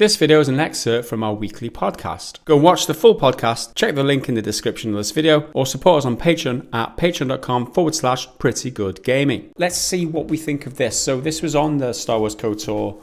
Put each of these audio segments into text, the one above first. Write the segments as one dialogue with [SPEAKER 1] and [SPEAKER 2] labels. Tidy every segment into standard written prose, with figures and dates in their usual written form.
[SPEAKER 1] This video is an excerpt from our weekly podcast. Go and watch the full podcast, check the link in the description of this video, or support us on Patreon at patreon.com/prettygoodgaming. Let's see what we think of this. So this was on the Star Wars KOTOR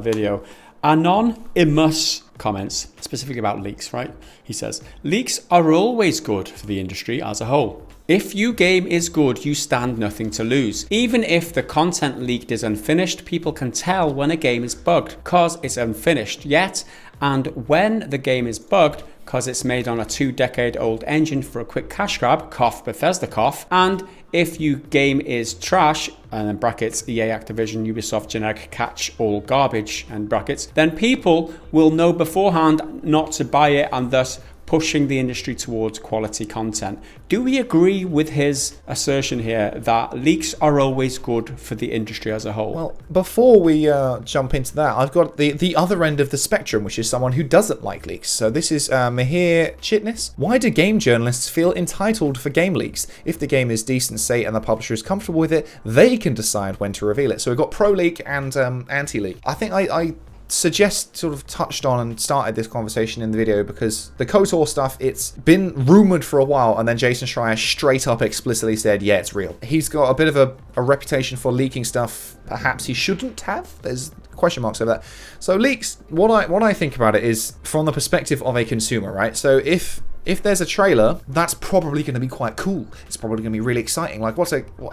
[SPEAKER 1] video. Anonymous comments specifically about leaks, right? He says, leaks are always good for the industry as a whole. If your game is good, you stand nothing to lose. Even if the content leaked is unfinished, people can tell when a game is bugged because it's unfinished yet. And when the game is bugged because it's made on a 2-decade-old engine for a quick cash grab, cough Bethesda cough. And if your game is trash, and in brackets EA, Activision, Ubisoft, generic catch all garbage, and brackets, then people will know beforehand not to buy it and thus pushing the industry towards quality content. Do we agree with his assertion here that leaks are always good for the industry as a whole?
[SPEAKER 2] Well, before we jump into that, I've got the other end of the spectrum, which is someone who doesn't like leaks. So this is Mahir Chitnis. Why do game journalists feel entitled for game leaks? If the game is decent state and the publisher is comfortable with it, they can decide when to reveal it. So we've got pro-leak and anti-leak. I think I suggest sort of touched on and started this conversation in the video because the KOTOR stuff, it's been rumored for a while, and then Jason Schreier straight up explicitly said, yeah, it's real. He's got a bit of a reputation for leaking stuff perhaps he shouldn't have. There's question marks over that. So leaks, what I think about it is from the perspective of a consumer, right? So if there's a trailer, that's probably going to be quite cool. It's probably going to be really exciting. Like,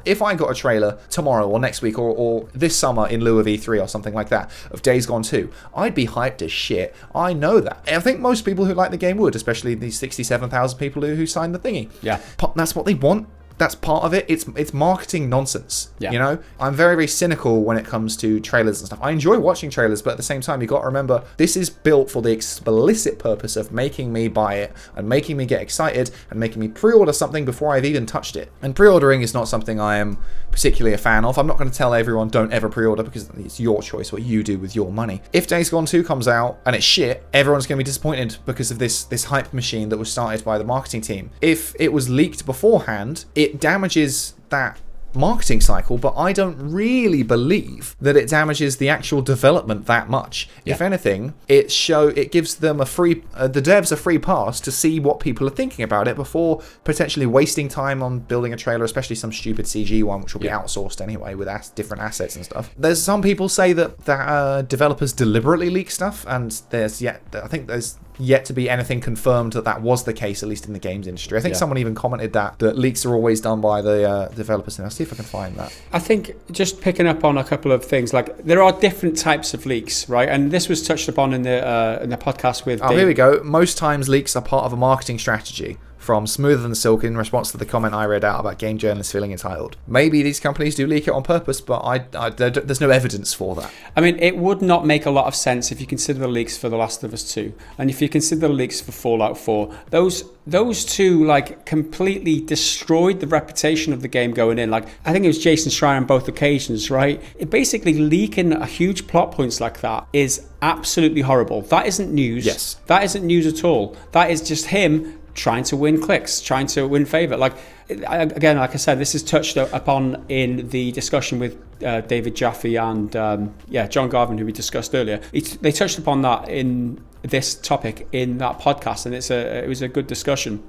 [SPEAKER 2] if I got a trailer tomorrow or next week or this summer in lieu of E3 or something like that of Days Gone 2, I'd be hyped as shit. I know that. I think most people who like the game would, especially these 67,000 people who signed the thingy.
[SPEAKER 1] Yeah.
[SPEAKER 2] That's what they want. That's part of it. It's marketing nonsense.
[SPEAKER 1] Yeah.
[SPEAKER 2] You know, I'm very, very cynical when it comes to trailers and stuff. I enjoy watching trailers, but at the same time, you got to remember this is built for the explicit purpose of making me buy it and making me get excited and making me pre-order something before I've even touched it. And pre-ordering is not something I am particularly a fan of. I'm not going to tell everyone don't ever pre-order because it's your choice what you do with your money. If Days Gone 2 comes out and it's shit, everyone's going to be disappointed because of this hype machine that was started by the marketing team. If it was leaked beforehand, it damages that marketing cycle, but I don't really believe that it damages the actual development that much. Yeah. If anything, it gives them the devs a free pass to see what people are thinking about it before potentially wasting time on building a trailer, especially some stupid CG one, which will be outsourced anyway with different assets and stuff. There's some people say that developers deliberately leak stuff, and I think there's yet to be anything confirmed that was the case, at least in the games industry. I think someone even commented that leaks are always done by the developers. And I'll see if I can find that.
[SPEAKER 1] I think just picking up on a couple of things, like there are different types of leaks, right? And this was touched upon in the podcast with Dave.
[SPEAKER 2] Here we go. Most times leaks are part of a marketing strategy. From Smoother Than Silk in response to the comment I read out about game journalists feeling entitled. Maybe these companies do leak it on purpose, but there's no evidence for that.
[SPEAKER 1] I mean, it would not make a lot of sense if you consider the leaks for The Last of Us 2, and if you consider the leaks for Fallout 4. Those two like completely destroyed the reputation of the game going in. Like, I think it was Jason Schreier on both occasions, right? It basically leaking a huge plot points like that is absolutely horrible. That isn't news.
[SPEAKER 2] Yes.
[SPEAKER 1] That isn't news at all. That is just him trying to win clicks, trying to win favor. Like, again, like I said, this is touched upon in the discussion with David Jaffe and John Garvin, who we discussed earlier. They touched upon that in this topic in that podcast, and it was a good discussion.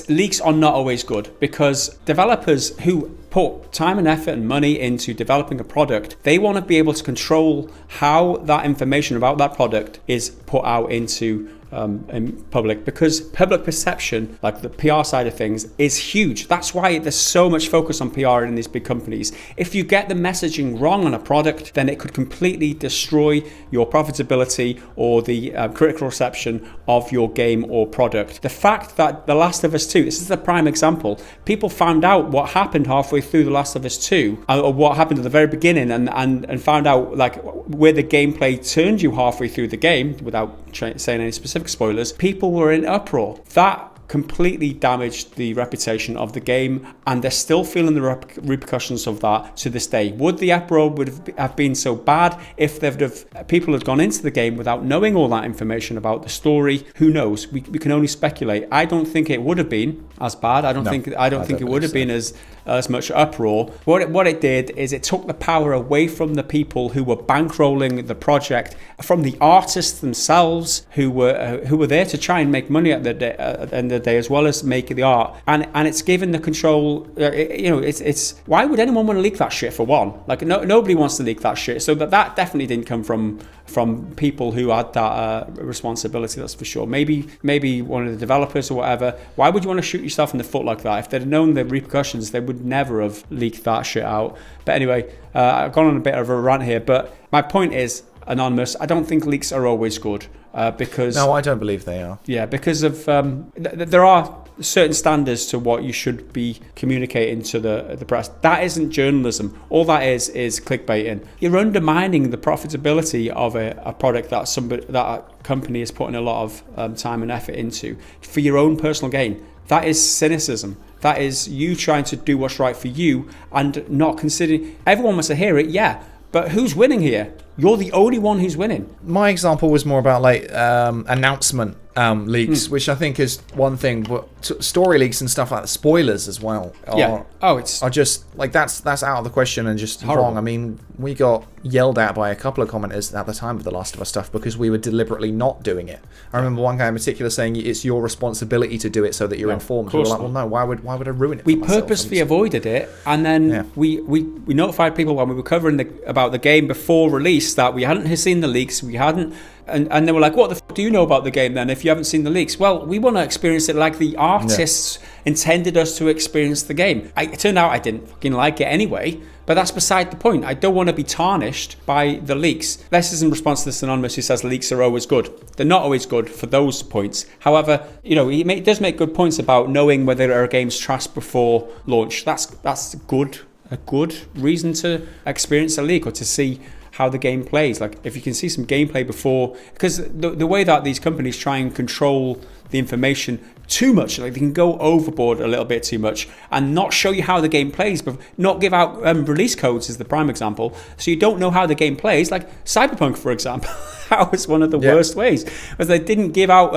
[SPEAKER 1] Leaks are not always good because developers who put time and effort and money into developing a product, they want to be able to control how that information about that product is put out into in public, because public perception, like the PR side of things, is huge. That's why there's so much focus on PR in these big companies. If you get the messaging wrong on a product, then it could completely destroy your profitability or the critical reception of your game or product. The fact that The Last of Us 2, this is the prime example, people found out what happened halfway through The Last of Us 2 or what happened at the very beginning and found out like where the gameplay turned you halfway through the game without saying any specific spoilers. People were in uproar. That completely damaged the reputation of the game, and they're still feeling the repercussions of that to this day. Would the uproar have been so bad if people had gone into the game without knowing all that information about the story? Who knows? We can only speculate. I don't think it would have been as bad. I don't think it would have been as much uproar. What it did is it took the power away from the people who were bankrolling the project, from the artists themselves who were there to try and make money at the end of the day, as well as make the art, and it's given the control. It's why would anyone want to leak that shit, for one? Like, nobody wants to leak that shit. So that definitely didn't come from people who had that responsibility, that's for sure. Maybe one of the developers or whatever. Why would you want to shoot yourself in the foot like that? If they'd known the repercussions, they would never have leaked that shit out. But anyway, I've gone on a bit of a rant here, but my point is, Anonymous, I don't think leaks are always good, because...
[SPEAKER 2] No, I don't believe they are.
[SPEAKER 1] Yeah, because of... there are certain standards to what you should be communicating to the press. That isn't journalism. All that is clickbaiting. You're undermining the profitability of a product that a company is putting a lot of time and effort into for your own personal gain. That is cynicism. That is you trying to do what's right for you and not considering... Everyone wants to hear it, yeah, but who's winning here? You're the only one who's winning. My
[SPEAKER 2] example was more about like announcement leaks, which I think is one thing, but story leaks and stuff like that, spoilers as well. Are just like that's out of the question and just horrible. Wrong. I mean, we got yelled at by a couple of commenters at the time of The Last of Us stuff because we were deliberately not doing it. I remember one guy in particular saying it's your responsibility to do it so that you're informed. We were like, well, no, why would I ruin it?
[SPEAKER 1] We purposely avoided it, and then we notified people when we were covering about the game before release that we hadn't seen the leaks, and they were like, what the fuck do you know about the game then if you haven't seen the leaks? Well, we want to experience it like the artists intended us to experience the game. It turned out I didn't fucking like it anyway, but that's beside the point. I don't want to be tarnished by the leaks. This is in response to this Anonymous who says leaks are always good. They're not always good for those points. However, he does make good points about knowing whether a game's trashed before launch. That's a good reason to experience a leak or to see how the game plays. Like, if you can see some gameplay before, because the way that these companies try and control the information too much, like they can go overboard a little bit too much and not show you how the game plays, but not give out release codes is the prime example, so you don't know how the game plays. Like Cyberpunk, for example. That was one of the worst ways, was they didn't give out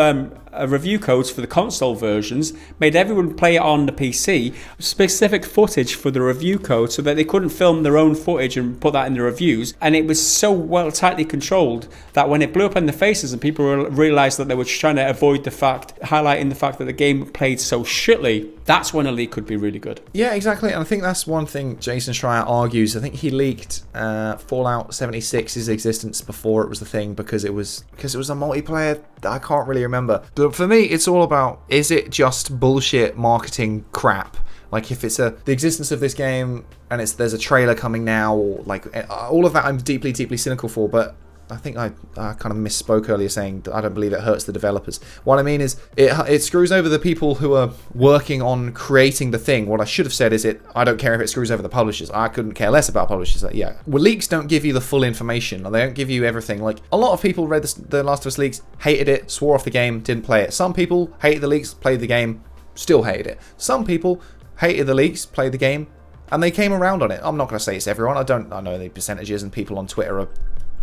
[SPEAKER 1] review codes for the console versions, made everyone play it on the PC, specific footage for the review code so that they couldn't film their own footage and put that in the reviews. And it was so well tightly controlled that when it blew up in their faces and people realized that they were trying to avoid highlighting the fact that the game played so shitly, that's when a leak could be really good.
[SPEAKER 2] Yeah, exactly. And I think that's one thing Jason Schreier argues. I think he leaked Fallout 76's existence before it was the thing because it was a multiplayer. I can't really remember. But for me, it's all about, is it just bullshit marketing crap? Like, if it's the existence of this game and there's a trailer coming now, or like all of that, I'm deeply, deeply cynical for. But I think I kind of misspoke earlier saying that I don't believe it hurts the developers. What I mean is it screws over the people who are working on creating the thing. What I should have said is I don't care if it screws over the publishers. I couldn't care less about publishers. Well, leaks don't give you the full information, or they don't give you everything. Like, a lot of people read the Last of Us leaks, hated it, swore off the game, didn't play it. Some people hated the leaks, played the game, still hated it. Some people hated the leaks, played the game, and they came around on it. I'm not going to say it's everyone. I know the percentages, and people on Twitter are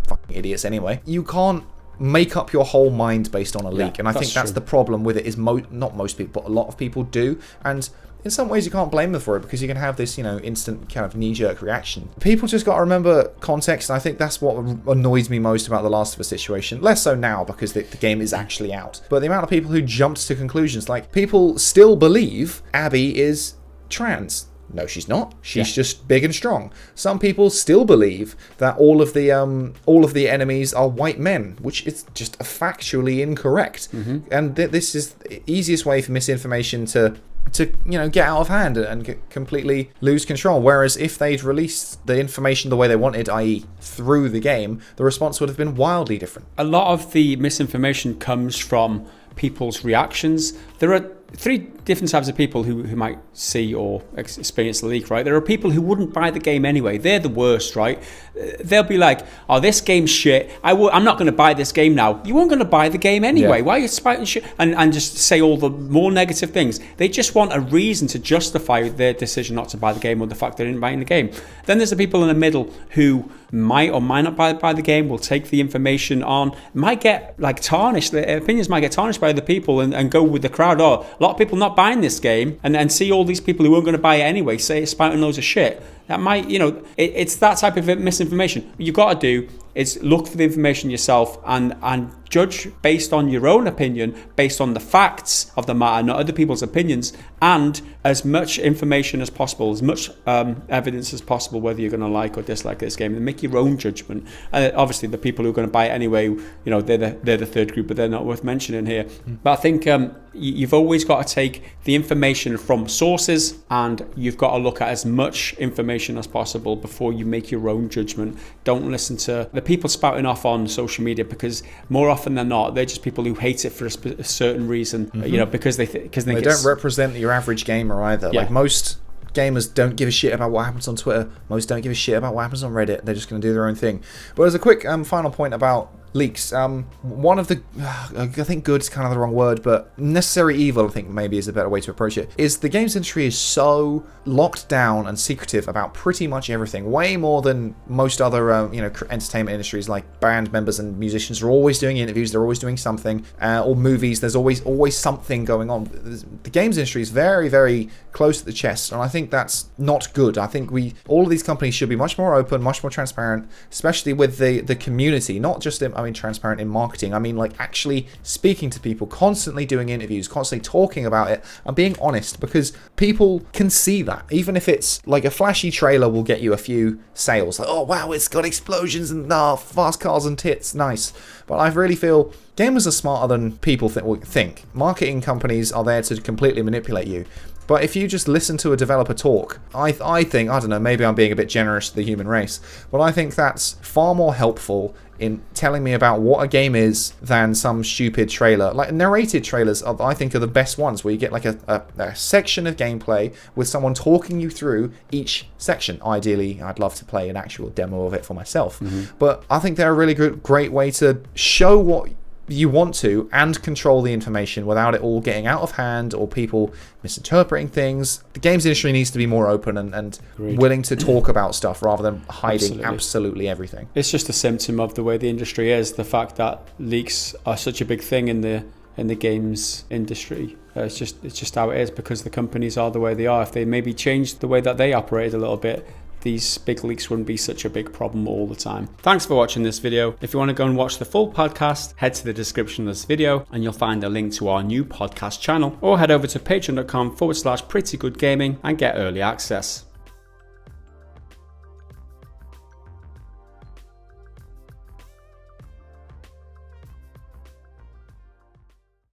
[SPEAKER 2] fucking idiots anyway. You can't make up your whole mind based on a leak, and I think that's the problem with it. Is not most people, but a lot of people do, and in some ways you can't blame them for it because you can have this instant kind of knee-jerk reaction. People just got to remember context, and I think that's what annoys me most about the Last of Us situation. Less so now because the game is actually out, but the amount of people who jumped to conclusions, like, people still believe Abby is trans. No, she's not. She's just big and strong. Some people still believe that all of the enemies are white men, which is just factually incorrect. Mm-hmm. And this is the easiest way for misinformation to get out of hand and completely lose control. Whereas if they'd released the information the way they wanted, i.e. through the game, the response would have been wildly different.
[SPEAKER 1] A lot of the misinformation comes from people's reactions. There are three different types of people who might see or experience the leak, right? There are people who wouldn't buy the game anyway. They're the worst, right? They'll be like, oh, this game's shit. I'm not going to buy this game now. You weren't going to buy the game anyway. Why are you spouting shit? And just say all the more negative things. They just want a reason to justify their decision not to buy the game or the fact they didn't buy the game. Then there's the people in the middle who might or might not buy the game, will take the information on, might get like tarnished, their opinions might get tarnished by other people and go with the crowd. Oh, a lot of people not buying this game, and see all these people who weren't going to buy it anyway say it's spouting loads of shit. That might, it's that type of misinformation. What you've got to do is look for the information yourself and judge based on your own opinion, based on the facts of the matter, not other people's opinions, and as much information as possible, as much evidence as possible, whether you're going to like or dislike this game, and make your own judgment. Obviously, the people who are going to buy it anyway, they're the third group, but they're not worth mentioning here. But I think you've always got to take the information from sources, and you've got to look at as much information as possible before you make your own judgment. Don't listen to the people spouting off on social media, because more often than not, they're just people who hate it for a certain reason, because they
[SPEAKER 2] don't represent your average gamer either. Like most gamers don't give a shit about what happens on Twitter. Most don't give a shit about what happens on Reddit. They're just going to do their own thing. But as a quick final point about leaks, one of the, I think good is kind of the wrong word, but necessary evil, I think maybe is a better way to approach it, is the games industry is so locked down and secretive about pretty much everything, way more than most other entertainment industries. Like band members and musicians are always doing interviews, they're always doing something, or movies, there's always something going on. The games industry is very, very close to the chest, and I think that's not good. I think all of these companies should be much more open, much more transparent, especially with the community, not just transparent in marketing. I mean, like actually speaking to people, constantly doing interviews, constantly talking about it and being honest, because people can see that. Even if it's like a flashy trailer will get you a few sales, like, oh wow, it's got explosions and fast cars and tits, nice. But I really feel gamers are smarter than people think. Marketing companies are there to completely manipulate you. But if you just listen to a developer talk, I think, I don't know, maybe I'm being a bit generous to the human race, but I think that's far more helpful in telling me about what a game is than some stupid trailer. Like narrated trailers, I think, are the best ones, where you get like a section of gameplay with someone talking you through each section. Ideally, I'd love to play an actual demo of it for myself. But I think they're a really great way to show what you want to and control the information without it all getting out of hand or people misinterpreting things. The games industry needs to be more open and willing to talk about stuff rather than hiding absolutely everything. It's just a symptom of the way the industry is, the fact that leaks are such a big thing in the games industry. It's just how it is, because the companies are the way they are. If they maybe changed the way that they operated a little bit, these big leaks wouldn't be such a big problem all the time. Thanks for watching this video. If you want to go and watch the full podcast, head to the description of this video and you'll find a link to our new podcast channel, or head over to patreon.com/prettygoodgaming and get early access.